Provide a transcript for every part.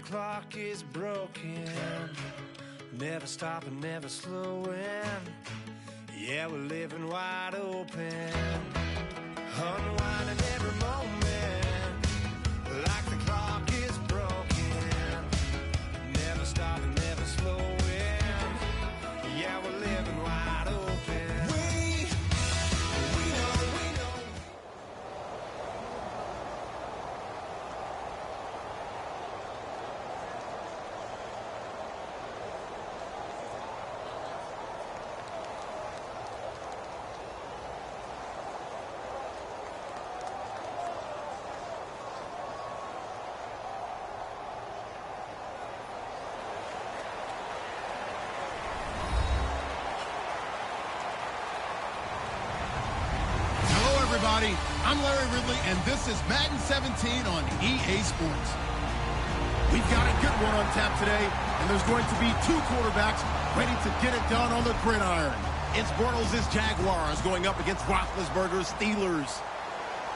clock is broken, never stopping, never slowing. Yeah, we're living wide open, unwinding every moment, like the clock is broken, never stopping, never slowing. Yeah, we're living wide open. We know. Everybody, I'm Larry Ridley, and this is Madden 17 on EA Sports. We've got a good one on tap today, and there's going to be two quarterbacks ready to get it done on the gridiron. It's Bortles' Jaguars going up against Roethlisberger's Steelers.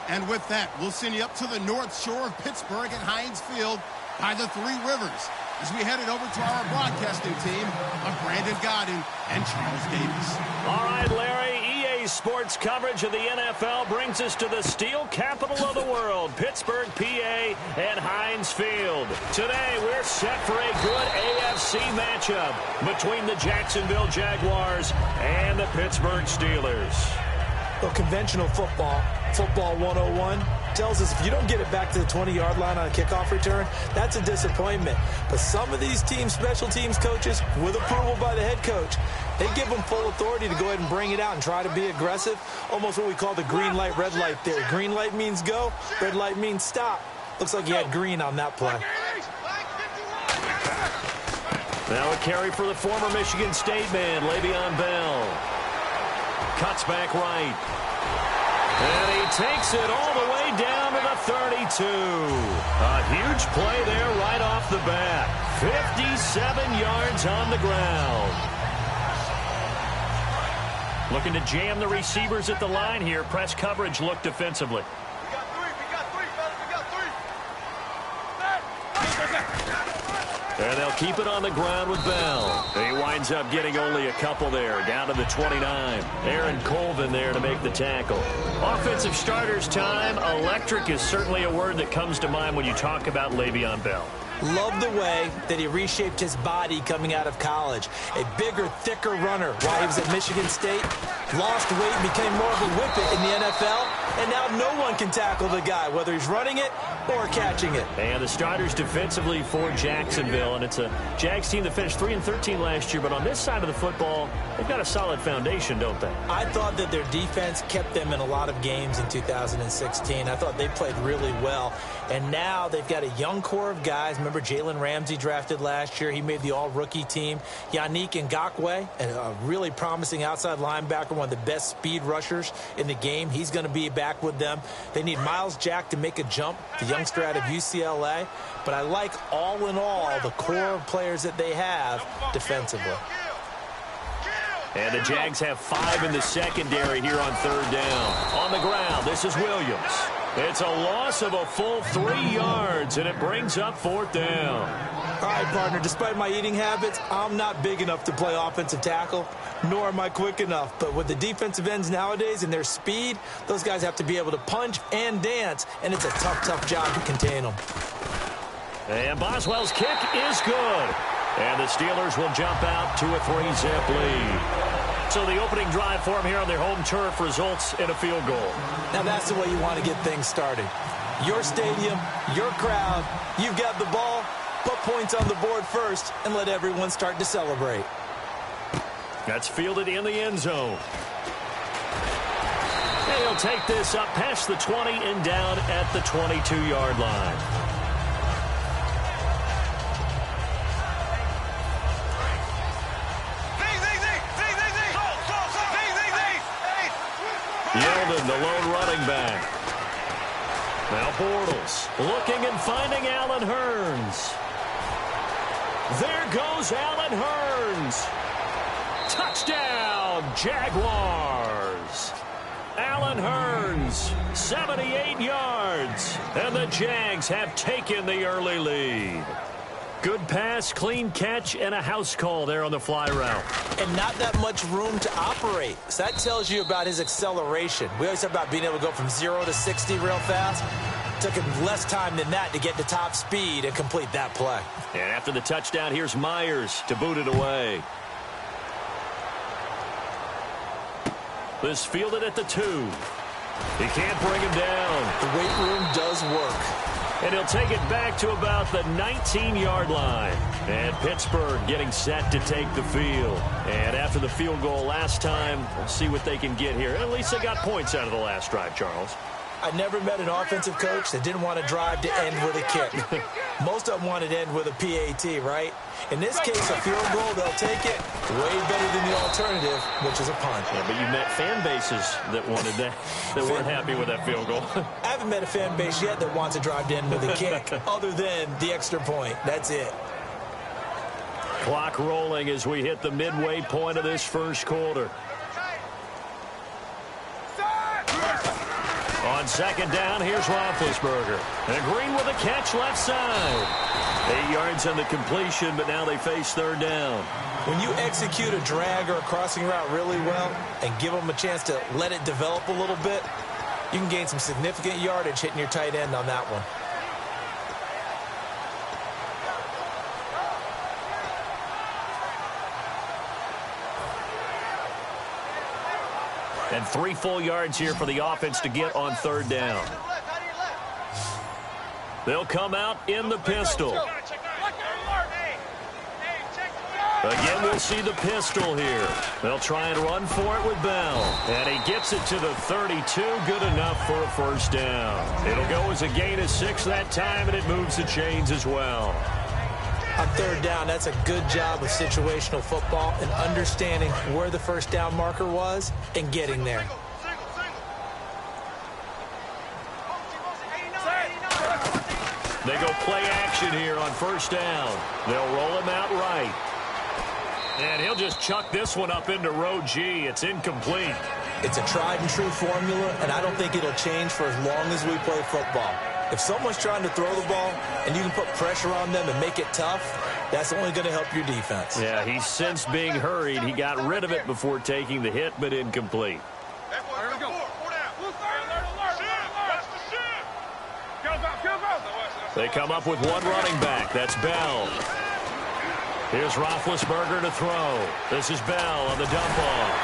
And with that, we'll send you up to the north shore of Pittsburgh at Heinz Field by the Three Rivers as we head it over to our broadcasting team of Brandon Godden and Charles Davis. All right, Larry, EA Sports coverage of the NFL brings us to the steel capital of the world, Pittsburgh, PA, and Heinz Field. Today, we're set for a good AFC matchup between the Jacksonville Jaguars and the Pittsburgh Steelers. Well, conventional football 101, tells us if you don't get it back to the 20-yard line on a kickoff return, that's a disappointment. But some of these teams, special teams coaches, with approval by the head coach, they give them full authority to go ahead and bring it out and try to be aggressive, almost what we call the green light, red light theory. Green light means go, red light means stop. Looks like he had green on that play. Now a carry for the former Michigan State man, Le'Veon Bell. Cuts back right. And he takes it all the way down to the 32. A huge play there right off the bat. 57 yards on the ground. Looking to jam the receivers at the line here. Press coverage look defensively. We got three, fellas. We got three. And they'll keep it on the ground with Bell. He winds up getting only a couple there, down to the 29. Aaron Colvin there to make the tackle. Offensive starters time. Electric is certainly a word that comes to mind when you talk about Le'Veon Bell. Love the way that he reshaped his body coming out of college. A bigger, thicker runner while he was at Michigan State. Lost weight, became more of a whippet in the NFL. And now no one can tackle the guy, whether he's running it or catching it. And the starters defensively for Jacksonville. And it's a Jags team that finished 3-13 last year. But on this side of the football, they've got a solid foundation, don't they? I thought that their defense kept them in a lot of games in 2016. I thought they played really well. And now they've got a young core of guys. Remember Jalen Ramsey drafted last year. He made the all-rookie team. Yannick Ngakoue, a really promising outside linebacker, one of the best speed rushers in the game. He's going to be back with them. They need Miles Jack to make a jump, the youngster out of UCLA. But I like, all in all, the core of players that they have defensively. And the Jags have 5 in the secondary here on third down. On the ground, this is Williams. It's a loss of a full 3 yards, and it brings up fourth down. All right, partner, despite my eating habits, I'm not big enough to play offensive tackle, nor am I quick enough. But with the defensive ends nowadays and their speed, those guys have to be able to punch and dance, and it's a tough, tough job to contain them. And Boswell's kick is good. And the Steelers will jump out to a 3-zip lead. So the opening drive for them here on their home turf results in a field goal. Now that's the way you want to get things started. Your stadium, your crowd, you've got the ball, put points on the board first, and let everyone start to celebrate. That's fielded in the end zone. And he'll take this up past the 20 and down at the 22-yard line. Yeldon, the lone running back. Now Bortles looking and finding Allen Hurns. There goes Allen Hurns. Touchdown, Jaguars. Allen Hurns, 78 yards. And the Jags have taken the early lead. Good pass, clean catch, and a house call there on the fly route. And not that much room to operate. So that tells you about his acceleration. We always talk about being able to go from 0 to 60 real fast. It took him less time than that to get to top speed and complete that play. And after the touchdown, here's Myers to boot it away. This fielded at the 2. He can't bring him down. The weight room does work. And he'll take it back to about the 19-yard line. And Pittsburgh getting set to take the field. And after the field goal last time, we'll see what they can get here. At least they got points out of the last drive, Charles. I never met an offensive coach that didn't want to drive to end with a kick. Most of them wanted to end with a PAT, right? In this case, a field goal, they'll take it way better than the alternative, which is a punt. Yeah, but you met fan bases that wanted that, that weren't happy with that field goal. I haven't met a fan base yet that wants to drive to end with a kick, other than the extra point. That's it. Clock rolling as we hit the midway point of this first quarter. On second down, here's Roethlisberger. And Green with a catch left side. 8 yards on the completion, but now they face third down. When you execute a drag or a crossing route really well and give them a chance to let it develop a little bit, you can gain some significant yardage hitting your tight end on that one. And 3 full yards here for the offense to get on third down. They'll come out in the pistol. Again, we'll see the pistol here. They'll try and run for it with Bell. And he gets it to the 32. Good enough for a first down. It'll go as a gain of 6 that time, and it moves the chains as well. On third down, that's a good job of situational football and understanding where the first down marker was and getting there. They go play action here on first down. They'll roll him out right. And he'll just chuck this one up into row G. It's incomplete. It's a tried and true formula, and I don't think it'll change for as long as we play football. If someone's trying to throw the ball and you can put pressure on them and make it tough, that's only going to help your defense. Yeah, he's since being hurried. He got rid of it before taking the hit, but incomplete. They come up with one running back. That's Bell. Here's Roethlisberger to throw. This is Bell on the dump off.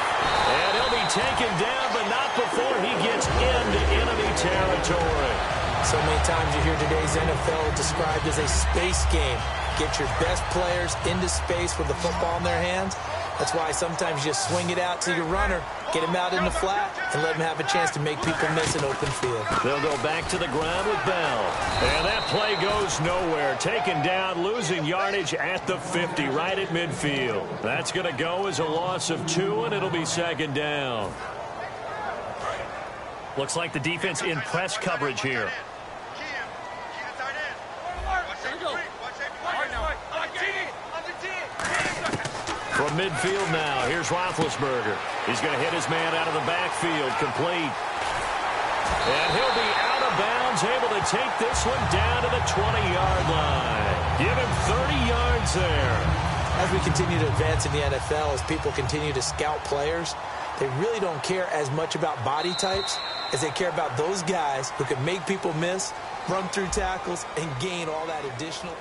And he'll be taken down, but not before he gets into enemy territory. So many times you hear today's NFL described as a space game. Get your best players into space with the football in their hands. That's why sometimes you just swing it out to your runner, get him out in the flat, and let him have a chance to make people miss an open field. They'll go back to the ground with Bell. And that play goes nowhere. Taken down, losing yardage at the 50, right at midfield. That's going to go as a loss of 2, and it'll be second down. Looks like the defense in press coverage here. From midfield now, here's Roethlisberger. He's going to hit his man out of the backfield, complete. And he'll be out of bounds, able to take this one down to the 20-yard line. Give him 30 yards there. As we continue to advance in the NFL, as people continue to scout players, they really don't care as much about body types as they care about those guys who can make people miss, run through tackles, and gain all that additional.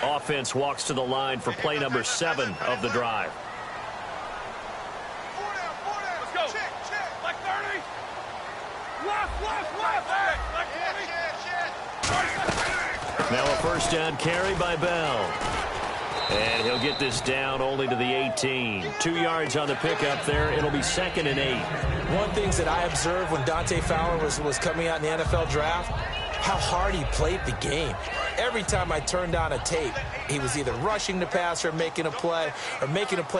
Offense walks to the line for play number 7 of the drive. Let's go. Check. Like 30. Left. Like 20. Now a first down carry by Bell. And he'll get this down only to the 18. 2 yards on the pickup there. It'll be 2nd and 8. One thing that I observed when Dante Fowler was coming out in the NFL draft, how hard he played the game. Every time I turned on a tape, he was either rushing the passer, or making a play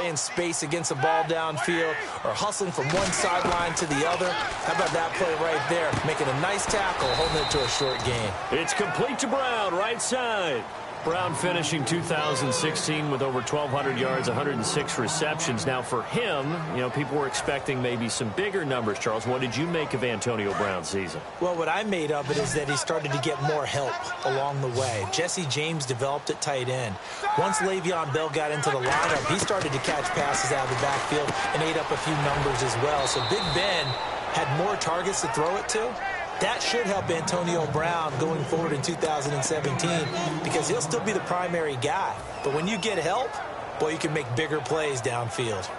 in space against the ball downfield, or hustling from one sideline to the other. How about that play right there? Making a nice tackle, holding it to a short gain. It's complete to Brown, right side. Brown finishing 2016 with over 1,200 yards, 106 receptions. Now for him, you know, people were expecting maybe some bigger numbers, Charles. What did you make of Antonio Brown's season? Well, what I made of it is that he started to get more help along the way. Jesse James developed at tight end. Once Le'Veon Bell got into the lineup, he started to catch passes out of the backfield and ate up a few numbers as well. So Big Ben had more targets to throw it to. That should help Antonio Brown going forward in 2017 because he'll still be the primary guy. But when you get help, boy, you can make bigger plays downfield.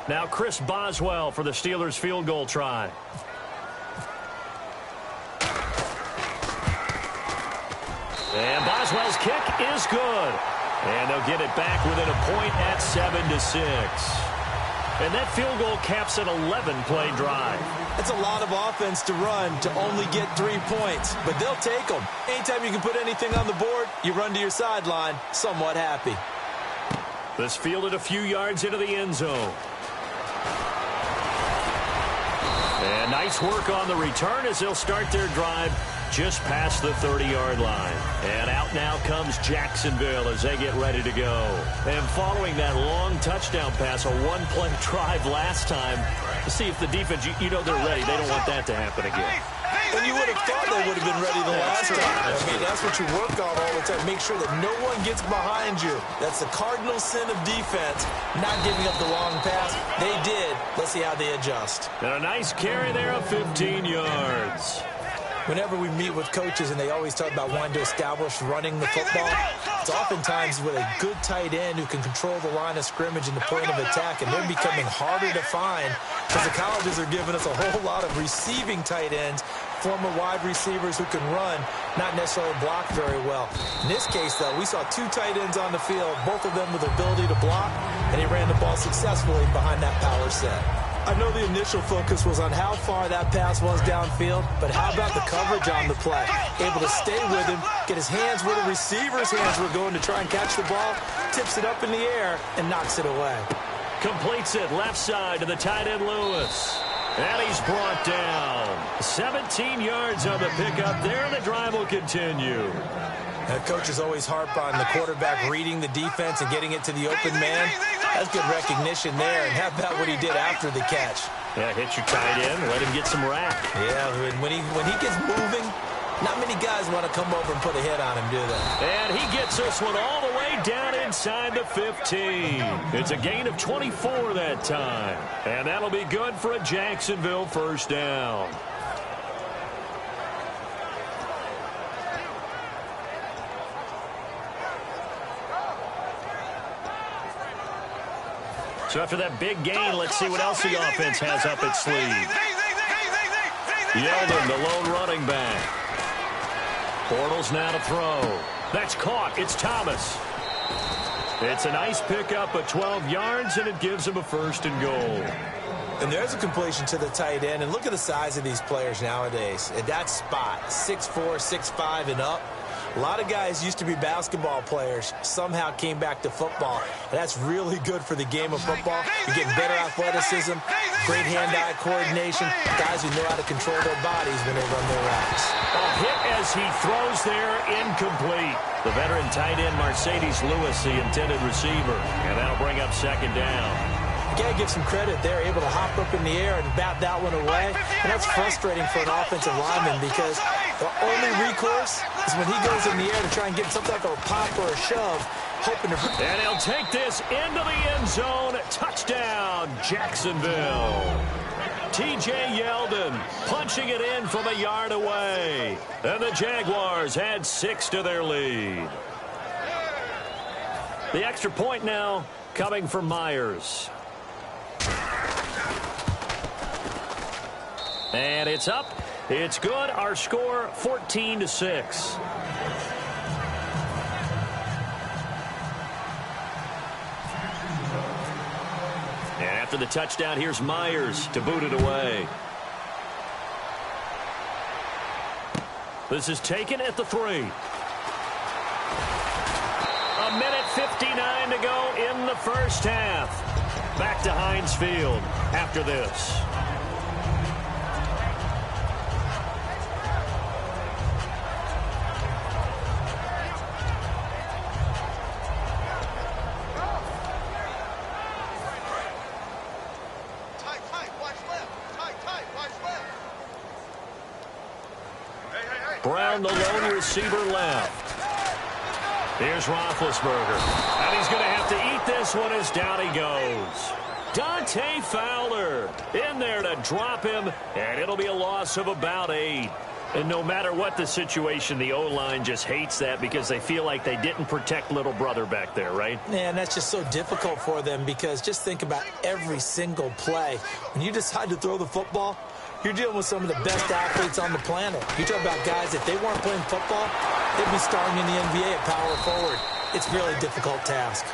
Now Chris Boswell for the Steelers field goal try. And Boswell's kick is good. And they'll get it back within a point at 7-6. And that field goal caps an 11-play drive. It's a lot of offense to run to only get 3 points, but they'll take them. Anytime you can put anything on the board, you run to your sideline, somewhat happy. This fielded a few yards into the end zone. And nice work on the return as they'll start their drive just past the 30-yard line. And out now comes Jacksonville as they get ready to go. And following that long touchdown pass, a one-play drive last time, to see if the defense, you know they're ready. They don't want that to happen again. And you would have thought they would have been ready the last time. I mean, that's what you work on all the time. Make sure that no one gets behind you. That's the cardinal sin of defense, not giving up the long pass. They did. Let's see how they adjust. And a nice carry there of 15 yards. Whenever we meet with coaches and they always talk about wanting to establish running the football, it's oftentimes with a good tight end who can control the line of scrimmage and the point of attack, and they're becoming harder to find because the colleges are giving us a whole lot of receiving tight ends, former wide receivers who can run, not necessarily block very well. In this case, though, we saw 2 tight ends on the field, both of them with the ability to block, and he ran the ball successfully behind that power set. I know the initial focus was on how far that pass was downfield, but how about the coverage on the play? Able to stay with him, get his hands where the receiver's hands were going to try and catch the ball, tips it up in the air, and knocks it away. Completes it left side to the tight end Lewis. And he's brought down. 17 yards on the pickup there, and the drive will continue. And coaches always harp on the quarterback reading the defense and getting it to the open man. That's good recognition there. And how about what he did after the catch? Yeah, hit your tight end, let him get some rack. Yeah, when he gets moving, not many guys want to come over and put a hit on him, do they? And he gets this one all the way down inside the 15. It's a gain of 24 that time. And that'll be good for a Jacksonville first down. So after that big gain, let's see what else the offense has up its sleeve. Yeldon, the lone running back. Bortles now to throw. That's caught. It's Thomas. It's a nice pickup of 12 yards, and it gives him a 1st and goal. And there's a completion to the tight end. And look at the size of these players nowadays. At that spot, 6'4", 6'5", and up. A lot of guys used to be basketball players, somehow came back to football. And that's really good for the game of football. You get better athleticism, great hand-eye coordination, guys who know how to control their bodies when they run their routes. A hit as he throws there, incomplete. The veteran tight end Mercedes Lewis, the intended receiver. And that'll bring up 2nd down. You got to give some credit. They're able to hop up in the air and bat that one away. And that's frustrating for an offensive lineman because the only recourse is when he goes in the air to try and get something like a pop or a shove, hoping to... And he'll take this into the end zone. Touchdown, Jacksonville. T.J. Yeldon punching it in from a yard away. And the Jaguars add 6 to their lead. The extra point now coming from Myers. And it's up. It's good. Our score, 14-6. And after the touchdown, here's Myers to boot it away. This is taken at the 3. A minute 59 to go in the first half. Back to Heinz Field after this. Brown, the lone receiver, left. Here's Roethlisberger. And he's going to have to eat this one as down he goes. Dante Fowler in there to drop him, and it'll be a loss of about 8. And no matter what the situation, the O-line just hates that because they feel like they didn't protect little brother back there, right? Man, that's just so difficult for them because just think about every single play. When you decide to throw the football, you're dealing with some of the best athletes on the planet. You talk about guys, if they weren't playing football, they'd be starting in the NBA at power forward. It's a really difficult task.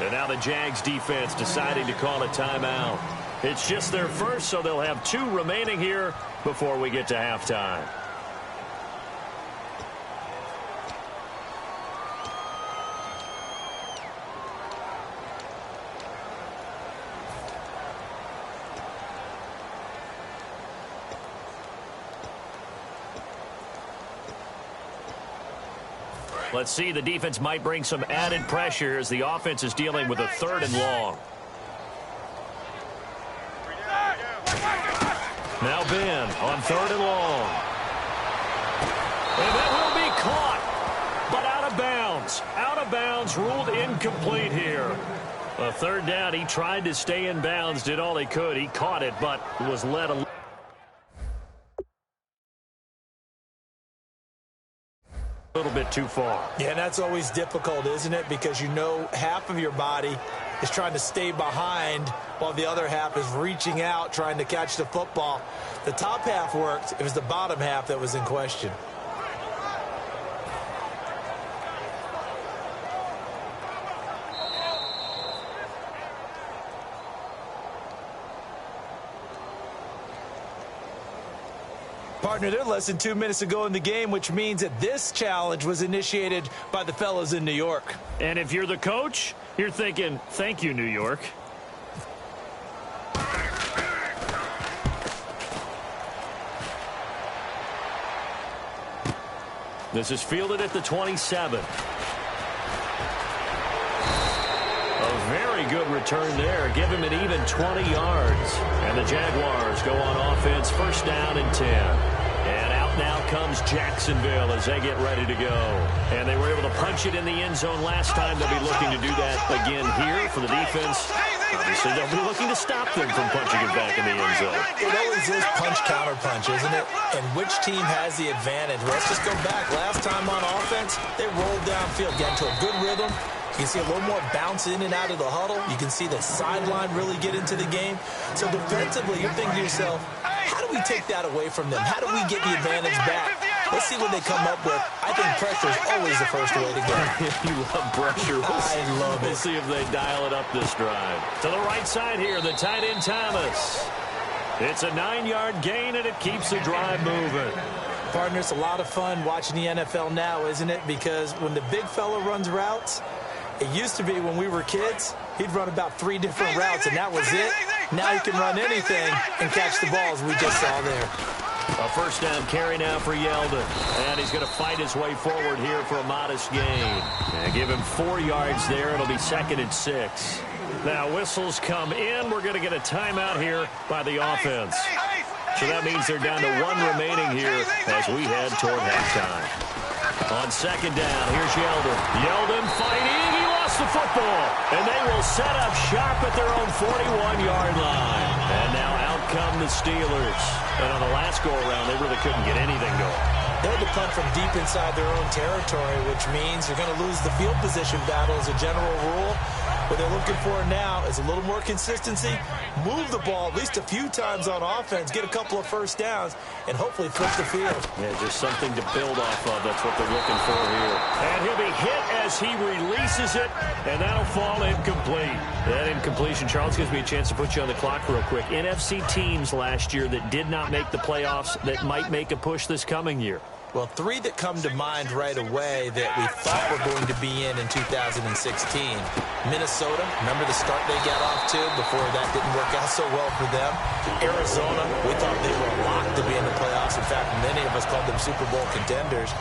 And now the Jags defense deciding to call a timeout. It's just their first, so they'll have 2 remaining here before we get to halftime. Let's see, the defense might bring some added pressure as the offense is dealing with a 3rd and long. Now Ben on 3rd and long. And that will be caught, but out of bounds. Out of bounds, ruled incomplete here. A 3rd down, he tried to stay in bounds, did all he could. He caught it, but was led a little bit too far. Yeah, and that's always difficult, isn't it? Because you know half of your body is trying to stay behind while the other half is reaching out, trying to catch the football. The top half worked. It was the bottom half that was in question. Partner, they're less than 2 minutes to go in the game, which means that this challenge was initiated by the fellas in New York. And if you're the coach, you're thinking, thank you, New York. This is fielded at the 27. A very good return there. Give him an even 20 yards. And the Jaguars go on offense, 1st down and 10. And out now comes Jacksonville as they get ready to go. And they were able to punch it in the end zone last time. They'll be looking to do that again here for the defense. Obviously, they'll be looking to stop them from punching it back in the end zone. It always is punch-counter-punch, isn't it? And which team has the advantage? Let's just go back. Last time on offense, they rolled downfield, got into a good rhythm. You can see a little more bounce in and out of the huddle. You can see the sideline really get into the game. So defensively, you're thinking to yourself, how do we take that away from them? How do we get the advantage back? Let's see what they come up with. I think pressure is always the first way to go. You love pressure. I love it. We'll see if they dial it up this drive. To the right side here, the tight end Thomas. It's a 9-yard gain, and it keeps the drive moving. Partner, it's a lot of fun watching the NFL now, isn't it? Because when the big fella runs routes, it used to be when we were kids, he'd run about 3 different routes, and that was it. Now he can run anything and catch the balls we just saw there. A 1st down carry now for Yeldon. And he's going to fight his way forward here for a modest gain. And give him 4 yards there. It'll be 2nd and 6. Now whistles come in. We're going to get a timeout here by the offense. So that means they're down to 1 remaining here as we head toward halftime. On 2nd down, here's Yeldon. Yeldon fighting. He lost the football. And they will set up shop at their own 41-yard line. And now out come the Steelers. And on the last go-around, they really couldn't get anything going. They had to punt from deep inside their own territory, which means they're going to lose the field position battle as a general rule. What they're looking for now is a little more consistency, move the ball at least a few times on offense, get a couple of 1st downs, and hopefully flip the field. Yeah, just something to build off of. That's what they're looking for here. And he'll be hit as he releases it, and that'll fall incomplete. That incompletion, Charles, gives me a chance to put you on the clock real quick. NFC teams last year that did not make the playoffs that might make a push this coming year. Well, 3 that come to mind right away that we thought were going to be in 2016. Minnesota, remember the start they got off to before that didn't work out so well for them. Arizona, we thought they were locked to be in the playoffs. In fact, many of us called them Super Bowl contenders.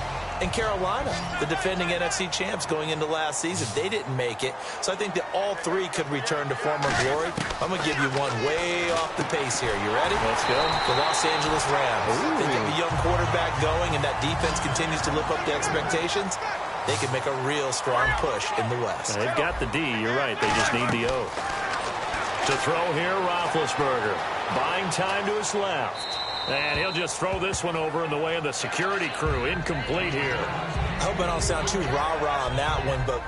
And Carolina, the defending NFC champs going into last season, they didn't make it. So I think that all three could return to former glory. I'm going to give you one way off the pace here. You ready? Let's go. The Los Angeles Rams. Ooh. They get a young quarterback going, and that defense continues to live up to expectations. They can make a real strong push in the West. They've got the D. You're right. They just need the O. To throw here, Roethlisberger. Buying time to his left. And he'll just throw this one over in the way of the security crew. Incomplete here. I hope I don't sound too rah-rah on that one, but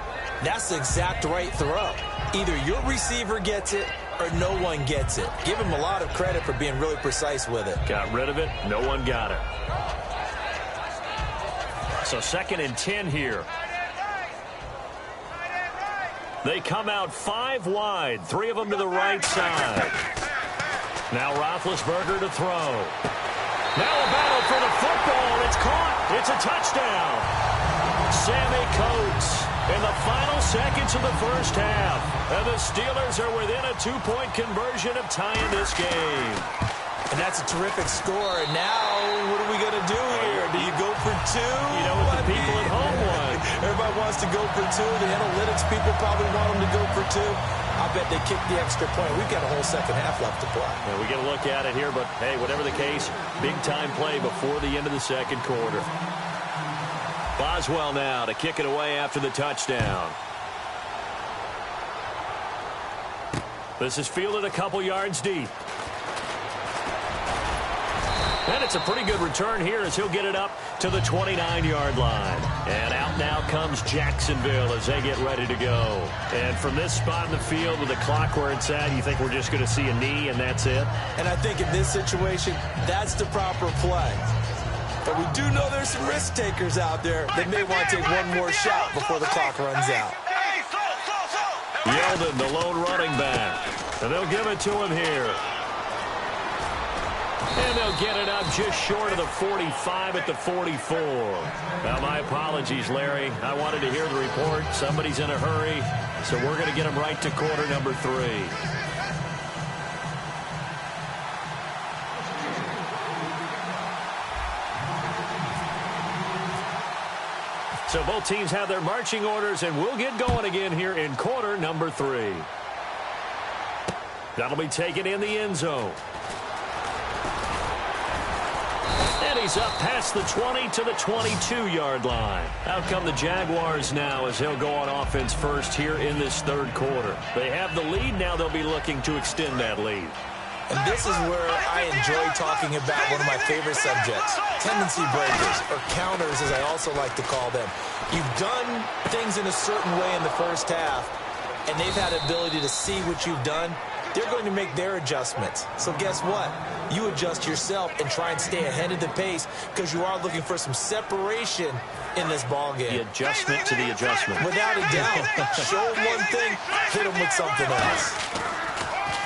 that's the exact right throw. Either your receiver gets it or no one gets it. Give him a lot of credit for being really precise with it. Got rid of it. No one got it. So 2nd and 10 here. They come out 5 wide. 3 of them to the right side. Now Roethlisberger to throw. Now a battle for the football. It's caught. It's a touchdown. Sammy Coates in the final seconds of the first half. And the Steelers are within a 2-point conversion of tying this game. And that's a terrific score. And now, what are we going to do here? Do you go for 2? You know what the people at home want. Everybody wants to go for 2. The analytics people probably want them to go for 2. I bet they kick the extra point. We've got a whole second half left to play. Yeah, we get a look at it here, but, hey, whatever the case, big-time play before the end of the second quarter. Boswell now to kick it away after the touchdown. This is fielded a couple yards deep. And it's a pretty good return here as he'll get it up to the 29-yard line. And out now comes Jacksonville as they get ready to go. And from this spot in the field with the clock where it's at, you think we're just going to see a knee and that's it? And I think in this situation, that's the proper play. But we do know there's some risk takers out there that may want to take one more shot before the clock runs out. Yeldon, the lone running back. And they'll give it to him here. And they'll get it up just short of the 45 at the 44. Now, my apologies, Larry. I wanted to hear the report. Somebody's in a hurry, so we're going to get him right to quarter number 3. So both teams have their marching orders, and we'll get going again here in quarter number 3. That'll be taken in the end zone. And he's up past the 20 to the 22-yard line. Out come the Jaguars now as they'll go on offense first here in this third quarter. They have the lead. Now they'll be looking to extend that lead. And this is where I enjoy talking about one of my favorite subjects, tendency breakers, or counters as I also like to call them. You've done things in a certain way in the first half, and they've had the ability to see what you've done. They're going to make their adjustments. So guess what? You adjust yourself and try and stay ahead of the pace because you are looking for some separation in this ball game. The adjustment to the adjustment. Without a doubt. Show them one thing, hit them with something else.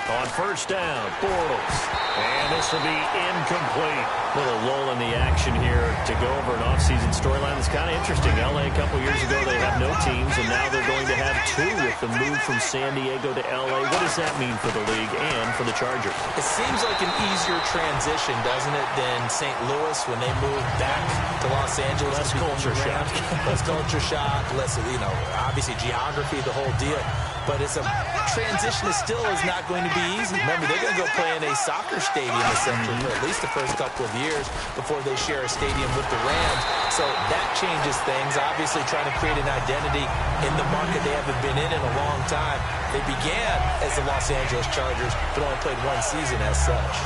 On first down, Bortles. And this will be incomplete. Little lull in the action here to go over an offseason storyline that's kind of interesting. L.A. a couple years ago, they have no teams, and now they're going to have 2 with the move from San Diego to L.A. What does that mean for the league and for the Chargers? It seems like an easier transition, doesn't it, than St. Louis when they moved back to Los Angeles. Less culture shock. Less culture shock, less, obviously geography, the whole deal. But it's a transition that still is not going to be easy. Remember, they're going to go play in a soccer stadium essentially for at least the first couple of years before they share a stadium with the Rams. So that changes things. Obviously, trying to create an identity in the market they haven't been in a long time. They began as the Los Angeles Chargers, but only played one season as such.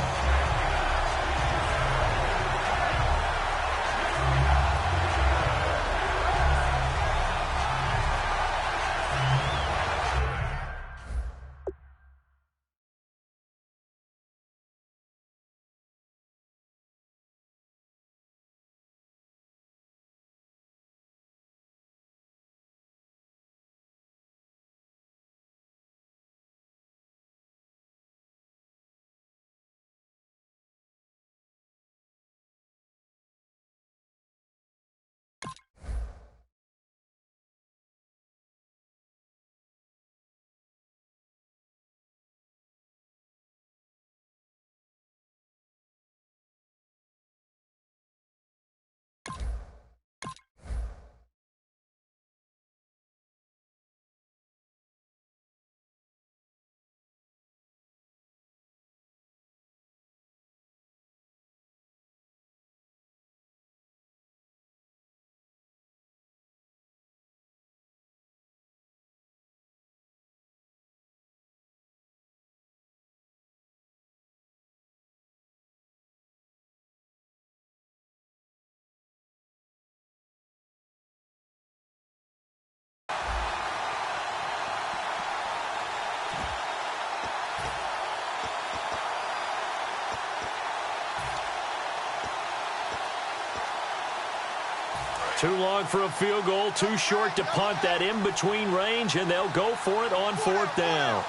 Too long for a field goal, too short to punt. That in-between range, and they'll go for it on fourth down.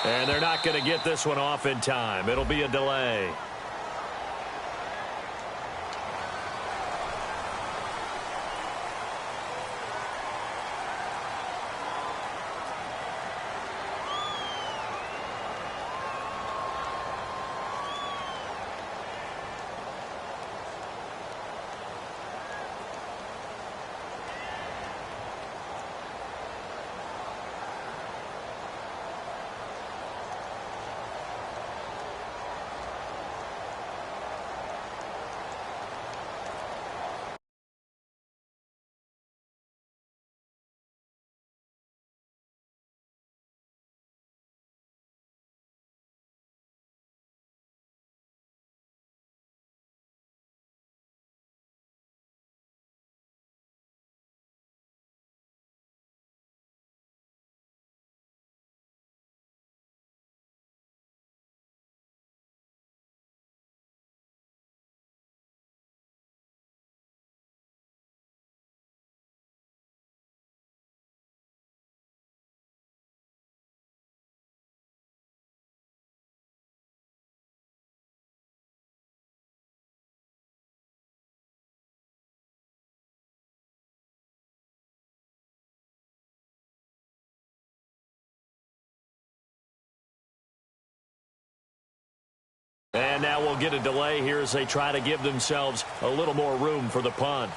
And they're not going to get this one off in time. It'll be a delay. And now we'll get a delay here as they try to give themselves a little more room for the punt.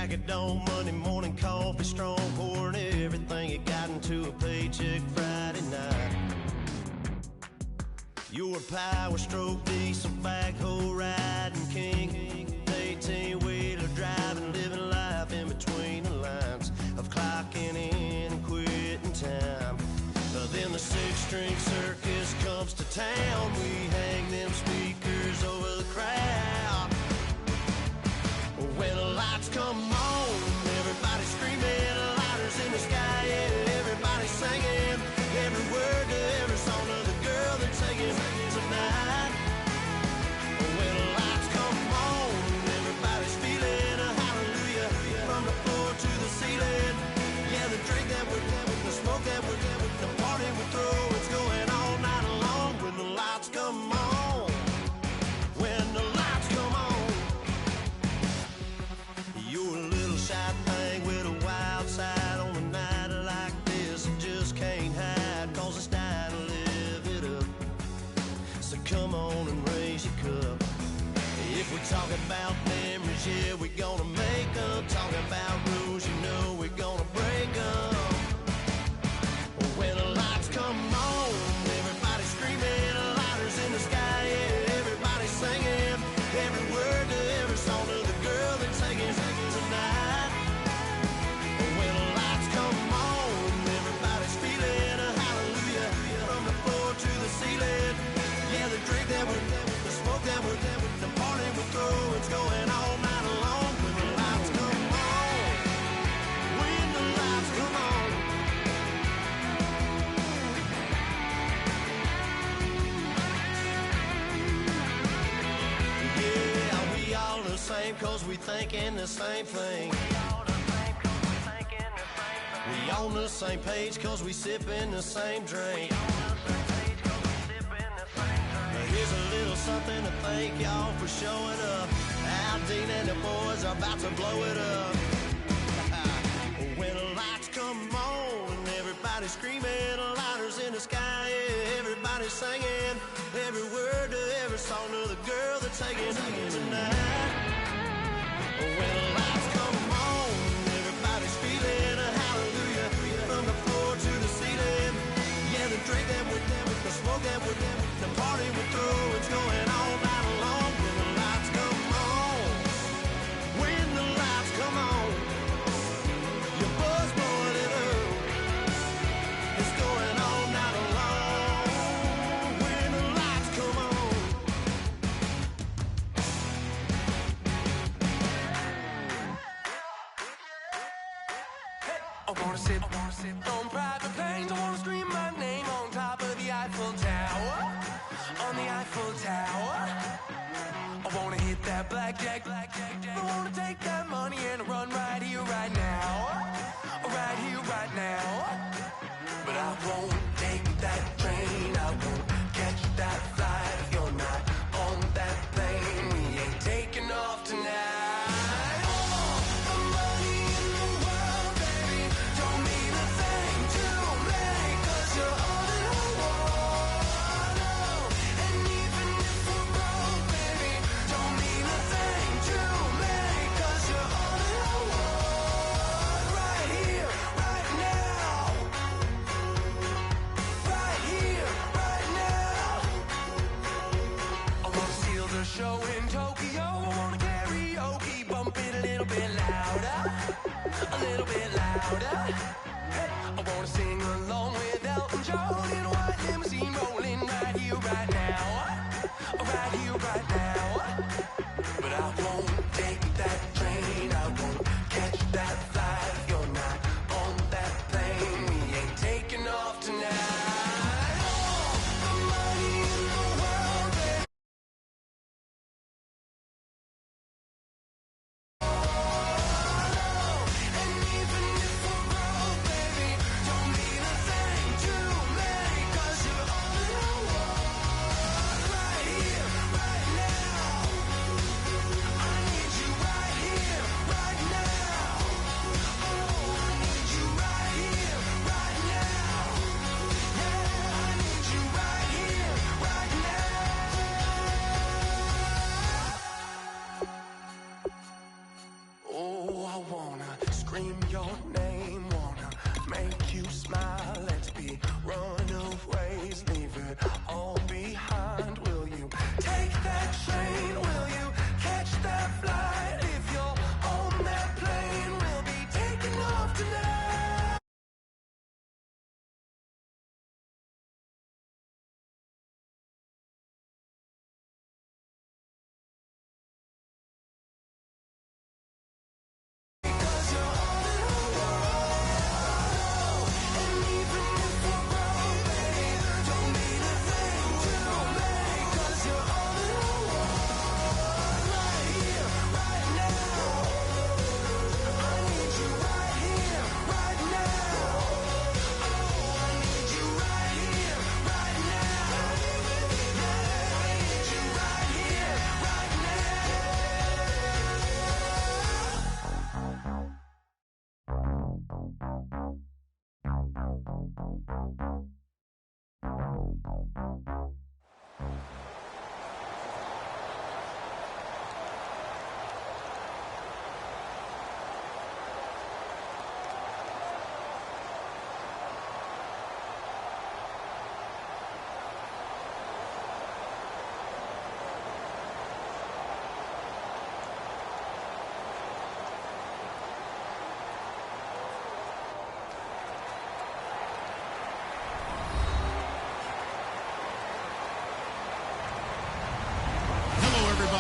crack of dawn, Monday morning coffee strong, pouring everything you got into a paycheck Friday night. You're a power stroke, diesel backhoe riding king, 18-wheeler driving, living life in between the lines of clocking in and quitting time. Then the six-string circus comes to town. We hang them speakers over the crowd. When the lights come on, everybody screaming, lighters in the sky, yeah, everybody singing every word to every song of the girl they're taking tonight. When the lights come on, everybody's feeling a hallelujah from the floor to the ceiling. Yeah, the drink that we're having, the smoke that we're having, the party we throw, it's going all night long. When the lights come on, when the lights come on, you're a little shy thing with a wild side. On a night like this, you just can't hide, cause it's time to live it up. So come on and raise your cup. If we're talking about memories, yeah, we're gonna make them. Talking about rules, you know we're gonna break them. When the lights come on, everybody screaming, lighters in the sky, yeah, everybody singing every word to every song of the girl they're taking tonight. When the lights come on, everybody's feeling a hallelujah from the floor to the ceiling. Yeah, the drink that we're having, the smoke that we're having, the party we throw, it's going all night long. When the lights come on, when the lights come on. Yeah, we all the same cause we thinking the same thing. We on the same page cause we sipping the same drink. Here's a little something to thank y'all for showing up. Al Dean and the boys are about to blow it up. When the lights come on, everybody's screaming, lighters in the sky, yeah, everybody's singing every word to every song of the girl they're taking tonight. When the lights come on, everybody's feeling a hallelujah from the floor to the ceiling. Yeah, the drink that we're having, the smoke that we're having, the party we throw, it's going all night long. When the lights come on, when the lights come on, your buzz blowing it up, it's going all night long. When the lights come on. I wanna sit on private planes. I wanna scream my name on top of the Eiffel Tower. On the Eiffel Tower. I wanna hit that blackjack. I wanna take that money and run right here, right now. Right here, right now. But I won't take that train. I won't catch that flight if you're not on that plane. We ain't taking off tonight. You're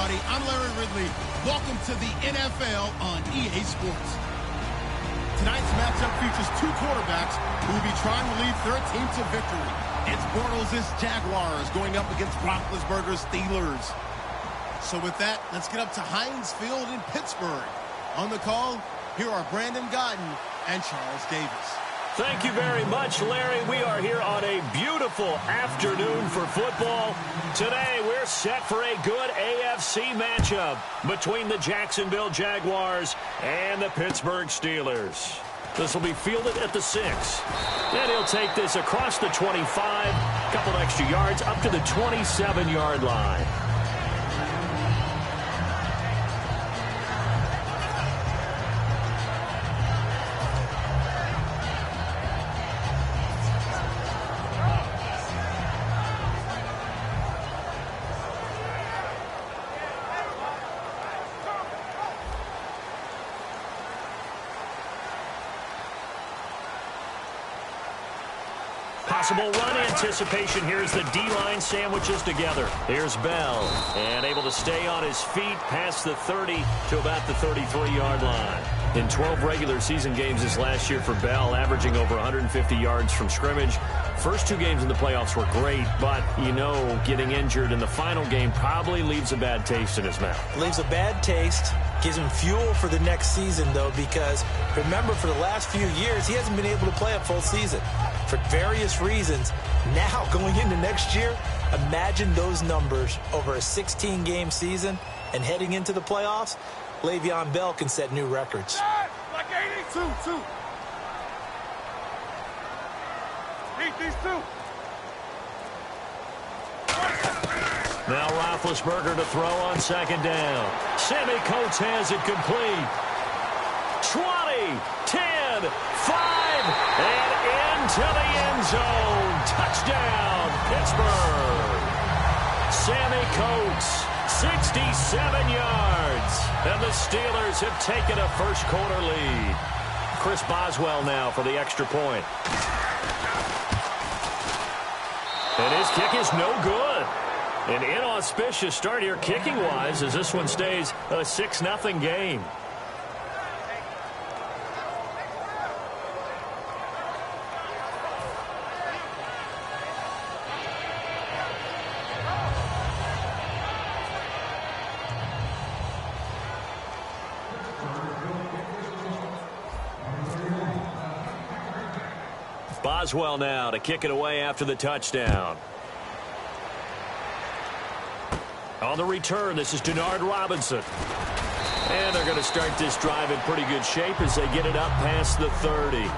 everybody. I'm Larry Ridley. Welcome to the NFL on EA Sports. Tonight's matchup features two quarterbacks who will be trying to lead their team to victory. It's Bortles' Jaguars going up against Roethlisberger's Steelers. So with that, let's get up to Heinz Field in Pittsburgh. On the call, here are Brandon Godden and Charles Davis. Thank you very much, Larry. We are here on a beautiful afternoon for football. Today, we're set for a good AFC matchup between the Jacksonville Jaguars and the Pittsburgh Steelers. This will be fielded at the 6. And he'll take this across the 25, a couple extra yards up to the 27-yard line. Possible run anticipation here as the D-line sandwiches together. Here's Bell, and able to stay on his feet past the 30 to about the 33-yard line. In 12 regular season games this last year for Bell, averaging over 150 yards from scrimmage. First two games in the playoffs were great, but, you know, getting injured in the final game probably leaves a bad taste in his mouth. Leaves a bad taste. Gives him fuel for the next season, though, because remember, for the last few years, he hasn't been able to play a full season for various reasons. Now, going into next year, imagine those numbers over a 16-game season and heading into the playoffs. Le'Veon Bell can set new records. Like 82, two. Eat these two. Now Roethlisberger to throw on second down. Sammy Coates has it complete. 20, 10, 5, and into the end zone. Touchdown, Pittsburgh. Sammy Coates, 67 yards. And the Steelers have taken a first-quarter lead. Chris Boswell now for the extra point. And his kick is no good. An inauspicious start here kicking-wise as this one stays a 6-0 game. Boswell now to kick it away after the touchdown. On the return, this is Denard Robinson. And they're going to start this drive in pretty good shape as they get it up past the 30.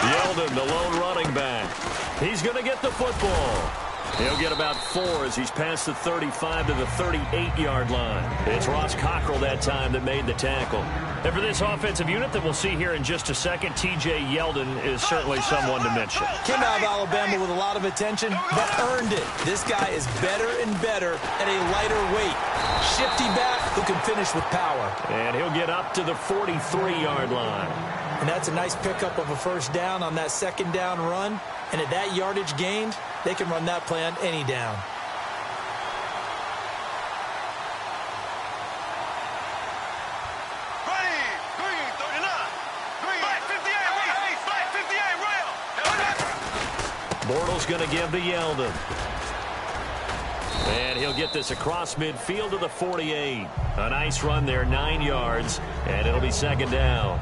Yeldon, the lone running back. He's going to get the football. He'll get about 4 as he's past the 35 to the 38-yard line. It's Ross Cockrell that time that made the tackle. And for this offensive unit that we'll see here in just a second, T.J. Yeldon is certainly someone to mention. Came out of Alabama with a lot of attention, but earned it. This guy is better and better at a lighter weight. Shifty back who can finish with power. And he'll get up to the 43-yard line. And that's a nice pickup of a first down on that second down run. And at that yardage gained, they can run that play on any down. Bortles going to give to Yeldon. And he'll get this across midfield to the 48. A nice run there, 9 yards, and it'll be second down.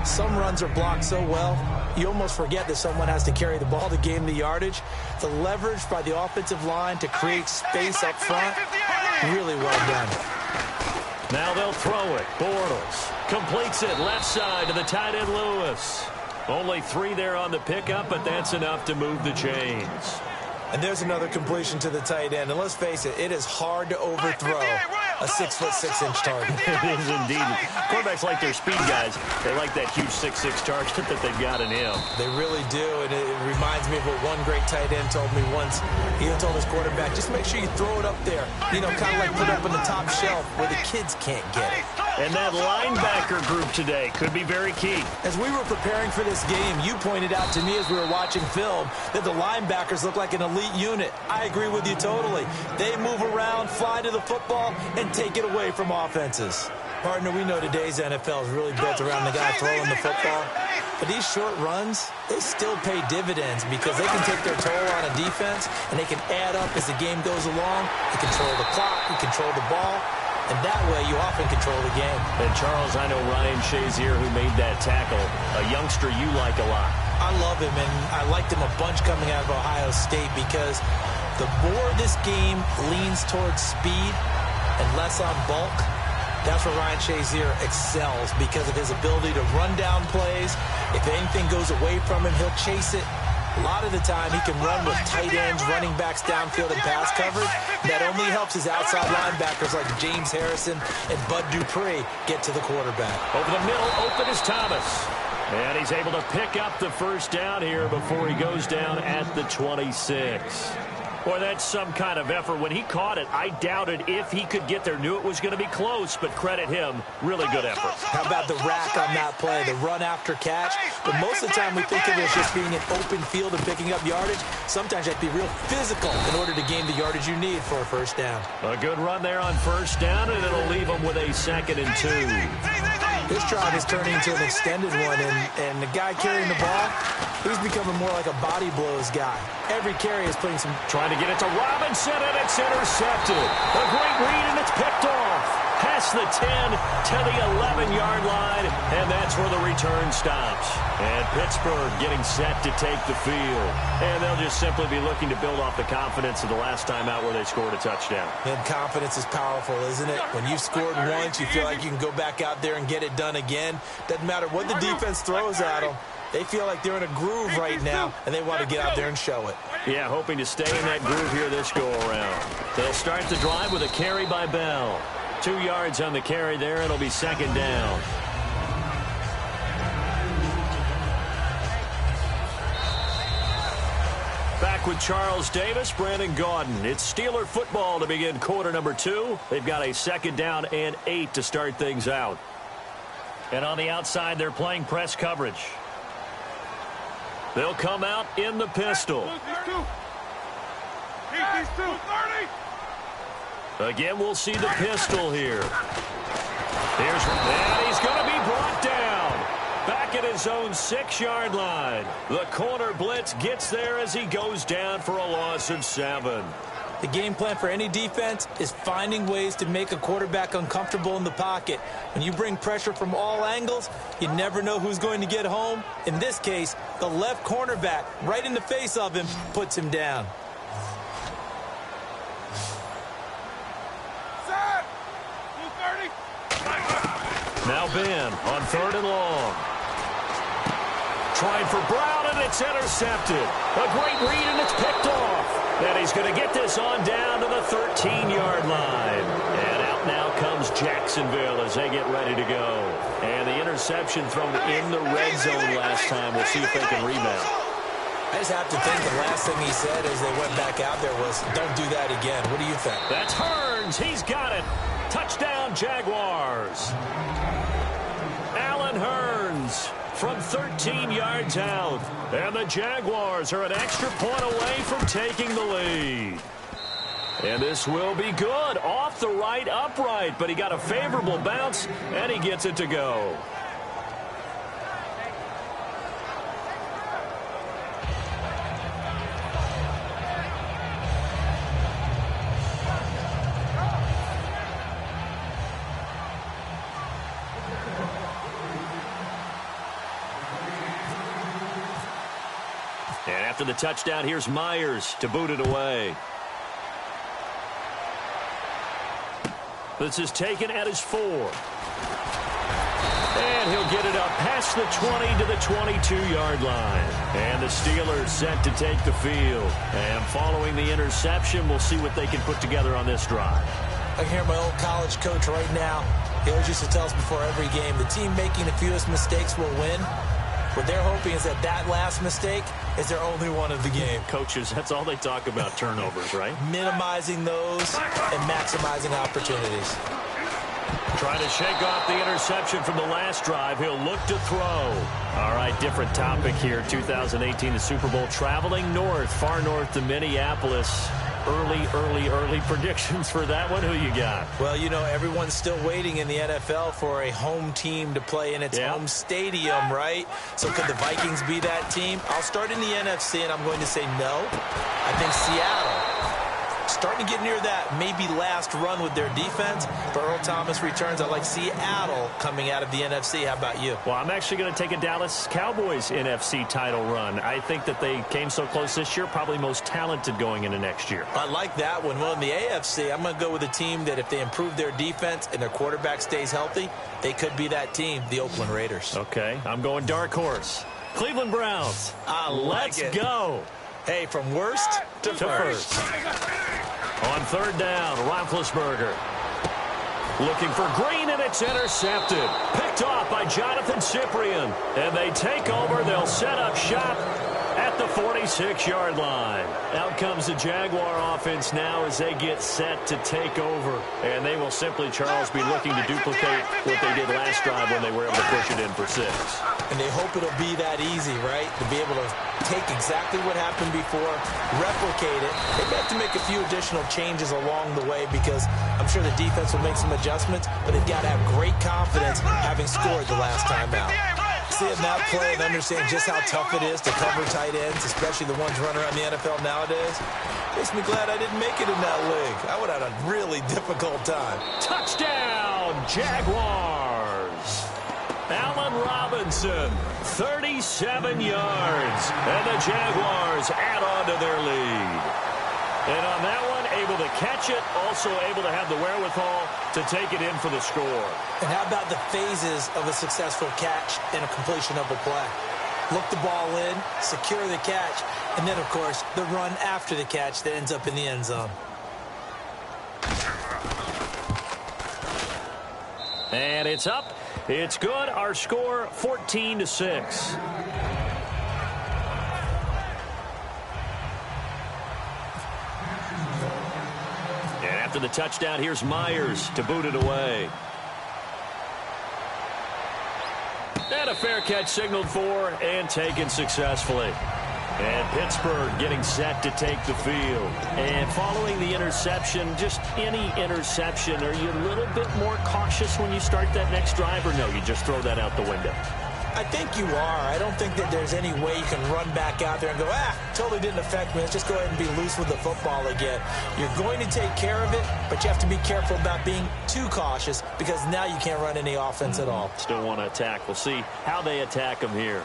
Some runs are blocked so well, you almost forget that someone has to carry the ball to gain the yardage. The leverage by the offensive line to create space up front, really well done. Now they'll throw it. Bortles completes it left side to the tight end Lewis. Only 3 there on the pickup, but that's enough to move the chains. And there's another completion to the tight end. And let's face it, it is hard to overthrow a 6'6" target. It is indeed. Quarterbacks like their speed guys. They like that huge 6'6" target that they've got in him. They really do, and it reminds me of what one great tight end told me once. He told his quarterback, just make sure you throw it up there. You know, kind of like put it up on the top shelf where the kids can't get it. And that linebacker group today could be very key. As we were preparing for this game, you pointed out to me as we were watching film that the linebackers look like an elite unit. I agree with you totally. They move around, fly to the football, and take it away from offenses. Partner, we know today's NFL is really built around the guy throwing the football. But these short runs, they still pay dividends because they can take their toll on a defense, and they can add up as the game goes along. You control the clock, you control the ball, and that way you often control the game. And Charles, I know Ryan Shazier, who made that tackle, a youngster you like a lot. I love him, and I liked him a bunch coming out of Ohio State because the more this game leans towards speed and less on bulk, that's where Ryan Shazier excels because of his ability to run down plays. If anything goes away from him, he'll chase it. A lot of the time, he can run with tight ends, running backs downfield, and pass coverage. That only helps his outside linebackers like James Harrison and Bud Dupree get to the quarterback. Over the middle, open is Thomas. And he's able to pick up the first down here before he goes down at the 26. Boy, that's some kind of effort. When he caught it, I doubted if he could get there. Knew it was going to be close, but credit him. Really good effort. How about the rack on that play, the run after catch? But most of the time we think of it as just being an open field and picking up yardage. Sometimes you have to be real physical in order to gain the yardage you need for a first down. A good run there on first down, and it'll leave him with a 2nd and 2. This drive is turning into an extended one, and the guy carrying the ball, he's becoming more like a body blows guy. Every carry is putting some... Trying to get it to Robinson, and it's intercepted. A great read, and it's picked off. Past the 10 to the 11-yard line, and that's where the return stops. And Pittsburgh getting set to take the field. And they'll just simply be looking to build off the confidence of the last time out where they scored a touchdown. And confidence is powerful, isn't it? When you've scored once, you feel like you can go back out there and get it done again. Doesn't matter what the defense throws at them. They feel like they're in a groove right now, and they want to get out there and show it. Yeah, hoping to stay in that groove here this go-around. They'll start the drive with a carry by Bell. 2 yards on the carry there. It'll be 2nd down. Back with Charles Davis, Brandon Gaudin. It's Steeler football to begin quarter number 2. They've got a 2nd down and 8 to start things out. And on the outside, they're playing press coverage. They'll come out in the pistol. Again, we'll see the pistol here. And he's going to be brought down. Back at his own 6-yard line. The corner blitz gets there as he goes down for a loss of 7. The game plan for any defense is finding ways to make a quarterback uncomfortable in the pocket. When you bring pressure from all angles, you never know who's going to get home. In this case, the left cornerback, right in the face of him, puts him down. Now Ben on 3rd and long. Trying for Brown, and it's intercepted. A great read, and it's picked off. And he's going to get this on down to the 13-yard line. And out now comes Jacksonville as they get ready to go. And the interception thrown in the red zone last time. We'll see if they can rebound. I just have to think the last thing he said as they went back out there was, don't do that again. What do you think? That's Hearns. He's got it. Touchdown, Jaguars. Allen Hearns from 13 yards out. And the Jaguars are an extra point away from taking the lead. And this will be good. Off the right upright, but he got a favorable bounce, and he gets it to go. And after the touchdown, here's Myers to boot it away. This is taken at his 4. And he'll get it up past the 20 to the 22-yard line. And the Steelers set to take the field. And following the interception, we'll see what they can put together on this drive. I hear my old college coach right now. He always used to tell us before every game, the team making the fewest mistakes will win. What they're hoping is that that last mistake is their only one of the game. Coaches, that's all they talk about, turnovers, right? Minimizing those and maximizing opportunities. Trying to shake off the interception from the last drive. He'll look to throw. All right, different topic here. 2018, the Super Bowl, traveling north, far north to Minneapolis. Early predictions for that one. Who you got? Well, you know, everyone's still waiting in the NFL for a home team to play in its home stadium, right? So could the Vikings be that team? I'll start in the NFC, and I'm going to say no. I think Seattle, starting to get near that maybe last run with their defense. But Earl Thomas returns. I like Seattle coming out of the NFC. How about you? Well, I'm actually going to take a Dallas Cowboys NFC title run. I think that they came so close this year, probably most talented going into next year. I like that one. Well, in the AFC, I'm going to go with a team that if they improve their defense and their quarterback stays healthy, they could be that team, the Oakland Raiders. Okay, I'm going dark horse. Cleveland Browns. Let's go. Hey, from worst to first. On third down, Roethlisberger. Looking for Green, and it's intercepted. Picked off by Jonathan Cyprien. And they take over. They'll set up shop at the 46-yard line. Out comes the Jaguar offense now as they get set to take over. And they will simply, Charles, be looking to duplicate what they did last drive when they were able to push it in for 6. And they hope it'll be that easy, right? To be able to take exactly what happened before, replicate it. They may have to make a few additional changes along the way because I'm sure the defense will make some adjustments, but they've got to have great confidence having scored the last time out. Seeing that play and understand just how tough it is to cover tight ends, especially the ones running around the NFL nowadays, makes me glad I didn't make it in that league. I would have had a really difficult time. Touchdown, Jaguars. Allen Robinson, 37 yards. And the Jaguars add on to their lead. And on that one, able to catch it, also able to have the wherewithal to take it in for the score. And how about the phases of a successful catch and a completion of a play? Look the ball in, secure the catch, and then, of course, the run after the catch that ends up in the end zone. And it's up. It's good. Our score, 14-6. And after the touchdown, here's Myers to boot it away. And a fair catch signaled for and taken successfully. And Pittsburgh getting set to take the field. And following the interception, just any interception, are you a little bit more cautious when you start that next drive, or no, you just throw that out the window? I think you are. I don't think that there's any way you can run back out there and go, totally didn't affect me. Let's just go ahead and be loose with the football again. You're going to take care of it, but you have to be careful about being too cautious because now you can't run any offense at all. Still want to attack. We'll see how they attack them here.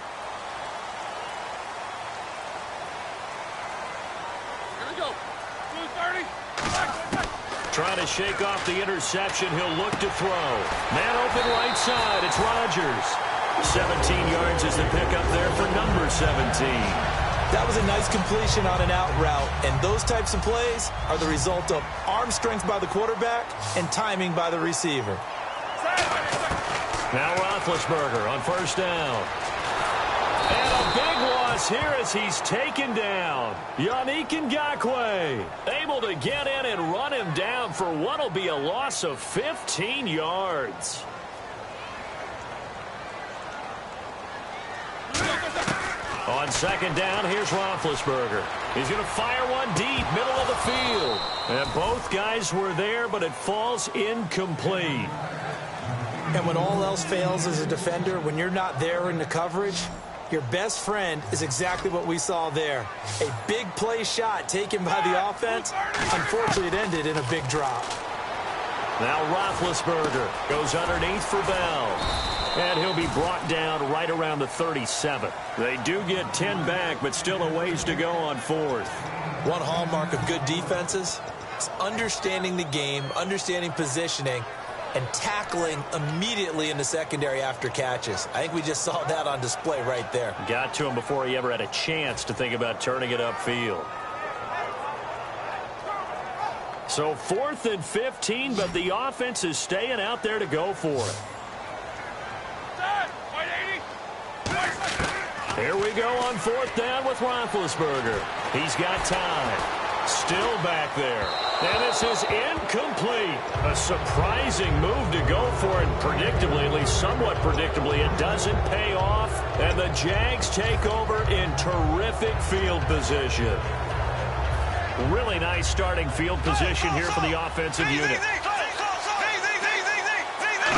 Trying to shake off the interception. He'll look to throw. Man open right side. It's Rodgers. 17 yards is the pickup there for number 17. That was a nice completion on an out route. And those types of plays are the result of arm strength by the quarterback and timing by the receiver. Now Roethlisberger on first down. And a big loss here as he's taken down. Yannick Ngakoue able to get in and run him down for what will be a loss of 15 yards. On second down, here's Roethlisberger. He's going to fire one deep, middle of the field. And both guys were there, but it falls incomplete. And when all else fails as a defender, when you're not there in the coverage, your best friend is exactly what we saw there. A big play shot taken by the offense. Unfortunately, it ended in a big drop. Now Roethlisberger goes underneath for Bell. And he'll be brought down right around the 37. They do get 10 back, but still a ways to go on fourth. One hallmark of good defenses is understanding the game, understanding positioning, and tackling immediately in the secondary after catches. I think we just saw that on display right there. Got to him before he ever had a chance to think about turning it upfield. So 4th and 15, but the offense is staying out there to go for it. Here we go on 4th down with Roethlisberger. He's got time. Still back there. And this is incomplete. A surprising move to go for it predictably, at least somewhat predictably. It doesn't pay off, and the Jags take over in terrific field position. Really nice starting field position here for the offensive unit.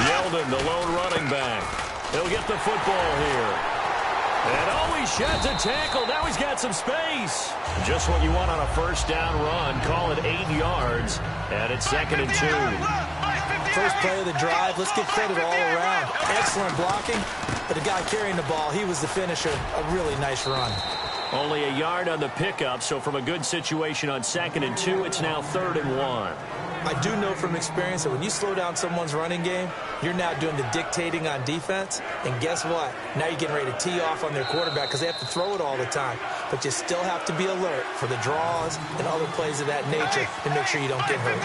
Yeldon, the lone running back. He'll get the football here. And he sheds a tackle. Now he's got some space. Just what you want on a first down run. Call it 8 yards. And it's 2nd and 2. First play of the drive. Let's give credit all around. Excellent blocking. But the guy carrying the ball, he was the finisher. A really nice run. Only a yard on the pickup. So from a good situation on 2nd and 2, it's now 3rd and 1. I do know from experience that when you slow down someone's running game, you're now doing the dictating on defense. And guess what? Now you're getting ready to tee off on their quarterback because they have to throw it all the time. But you still have to be alert for the draws and other plays of that nature to make sure you don't get hurt.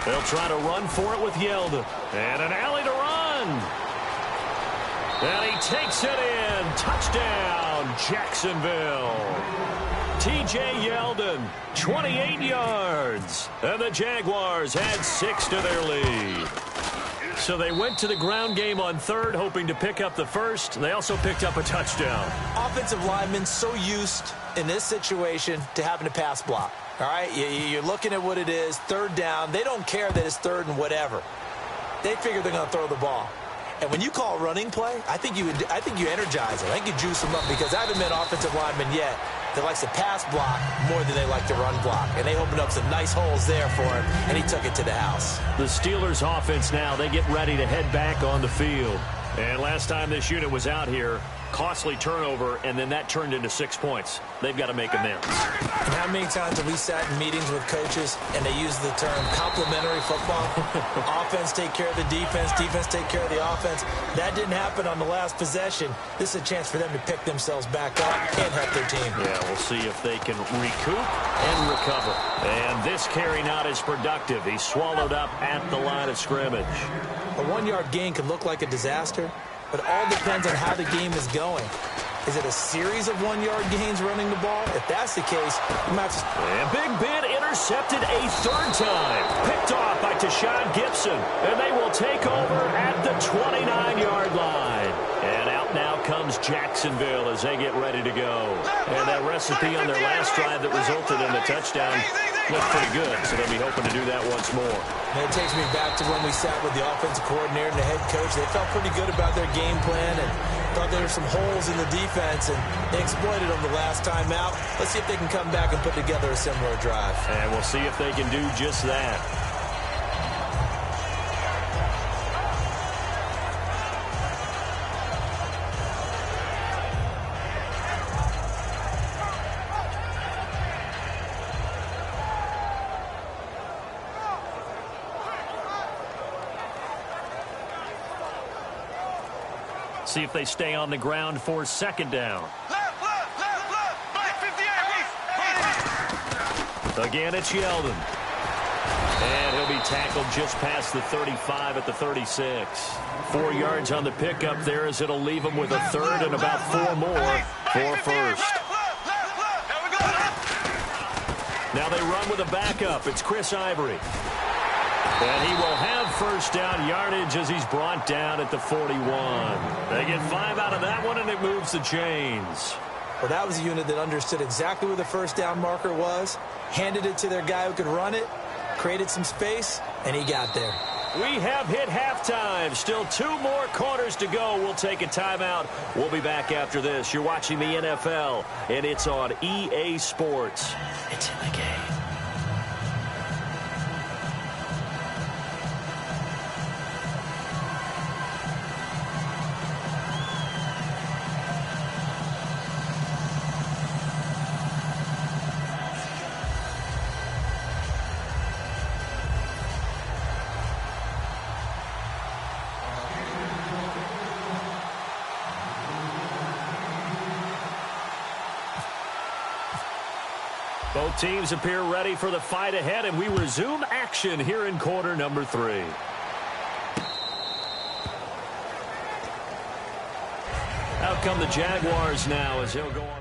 They'll try to run for it with Yeldon. And an alley to run. And he takes it in. Touchdown, Jacksonville. T.J. Yeldon, 28 yards. And the Jaguars add 6 to their lead. So they went to the ground game on 3rd, hoping to pick up the first. They also picked up a touchdown. Offensive linemen so used in this situation to having to pass block. All right, you're looking at what it is, 3rd down. They don't care that it's 3rd and whatever. They figure they're going to throw the ball. And when you call running play, I think you energize them. I think you juice them up because I haven't met offensive linemen yet that likes to pass block more than they like to run block. And they opened up some nice holes there for him, and he took it to the house. The Steelers offense now, they get ready to head back on the field. And last time this unit was out here, costly turnover, and then that turned into 6 points. They've got to make amends. And how many times have we sat in meetings with coaches and they use the term complementary football? Offense take care of the defense, defense take care of the offense. That didn't happen on the last possession. This is a chance for them to pick themselves back up and help their team. Yeah, we'll see if they can recoup and recover. And this carry not as productive. He's swallowed up at the line of scrimmage. A 1-yard gain could look like a disaster, but it all depends on how the game is going. Is it a series of 1-yard gains running the ball? If that's the case, you might have to... And Big Ben intercepted a 3rd time. Picked off by Tashawn Gibson. And they will take over at the 29-yard line. And out now comes Jacksonville as they get ready to go. And that recipe on their last drive that resulted in a touchdown looked pretty good, so they'll be hoping to do that once more. And it takes me back to when we sat with the offensive coordinator and the head coach. They felt pretty good about their game plan and thought there were some holes in the defense, and they exploited them the last time out. Let's see if they can come back and put together a similar drive. And we'll see if they can do just that. See if they stay on the ground for 2nd down. Again, it's Yeldon. And he'll be tackled just past the 35 at the 36. 4 yards on the pickup there as it'll leave him with a 3rd and about 4 more for first. Now they run with a backup. It's Chris Ivory. And he will have 1st down yardage as he's brought down at the 41. They get 5 out of that one, and it moves the chains. Well, that was a unit that understood exactly where the 1st down marker was, handed it to their guy who could run it, created some space, and he got there. We have hit halftime. Still 2 more quarters to go. We'll take a timeout. We'll be back after this. You're watching the NFL, and it's on EA Sports. It's in the game. Both teams appear ready for the fight ahead, and we resume action here in quarter number 3. Out come the Jaguars now as they'll go on.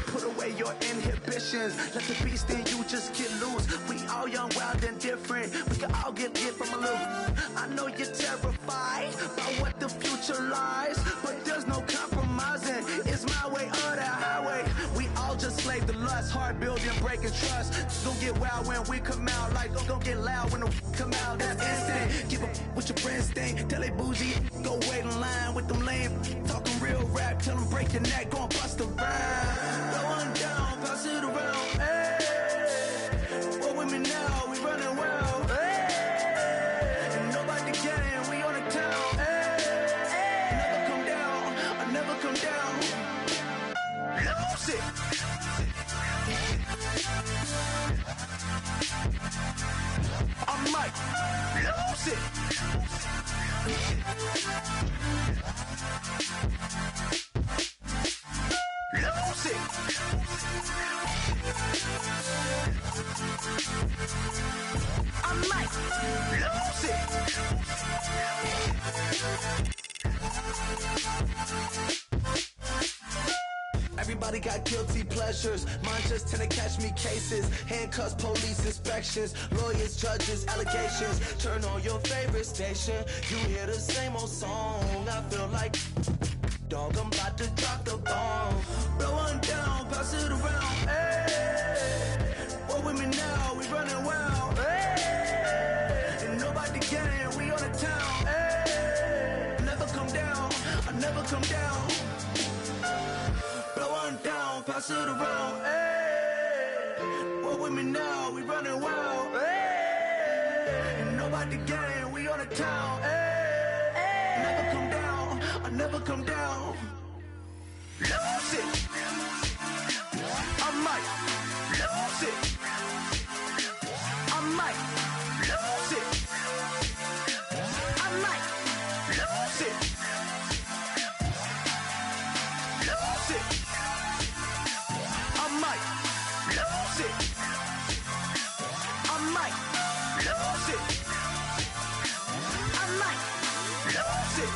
Put away your inhibitions. Let the beast in you just get loose. We all young, wild, and different. We can all get lit from a loop. I know you're terrified by what the future lies, but there's no compromising. It's my way or the highway. We all just slave to lust. Hard building, breaking trust. Don't get wild when we come out. Like, don't get loud when the come out. That's instant. Give up what your friends think. Tell they bougie. Go wait in line with them lame. Talking real rap. Tell them break your neck. Go and bust a rhyme. Going down, pass it around, hey. What with me now, we running well, hey. And nobody getting, we on the town, hey. Never come down, I never come down. Lose it. I might lose it. Lose it. I might lose it. Everybody got guilty pleasures. Mine just tend to catch me cases. Handcuffs, police inspections, lawyers, judges, allegations. Turn on your favorite station. You hear the same old song. I feel like dog, I'm about to drop the bomb. Blow one down, pass it around, hey. What with me now, we running wild, hey. And nobody getting, we on the town, hey. Never come down, I never come down. Blow one down, pass it around, hey. What with me now, we running wild, hey. And nobody getting, we on the town, hey. Never come down, I never come down. Lose it. I might lose it. I might lose it. I might lose it. Lose it. I might lose it. I might lose it. I might lose it.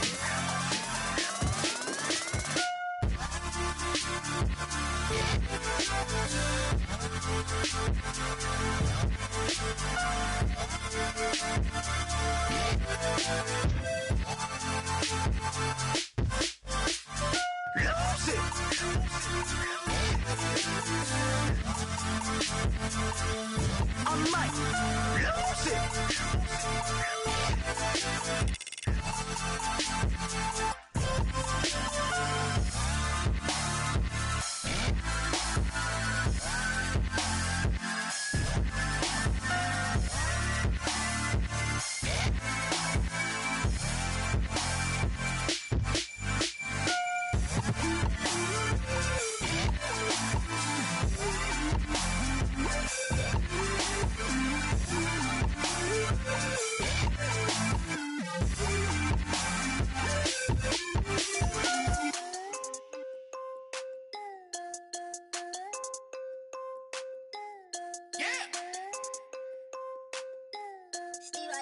I might lose it. Steve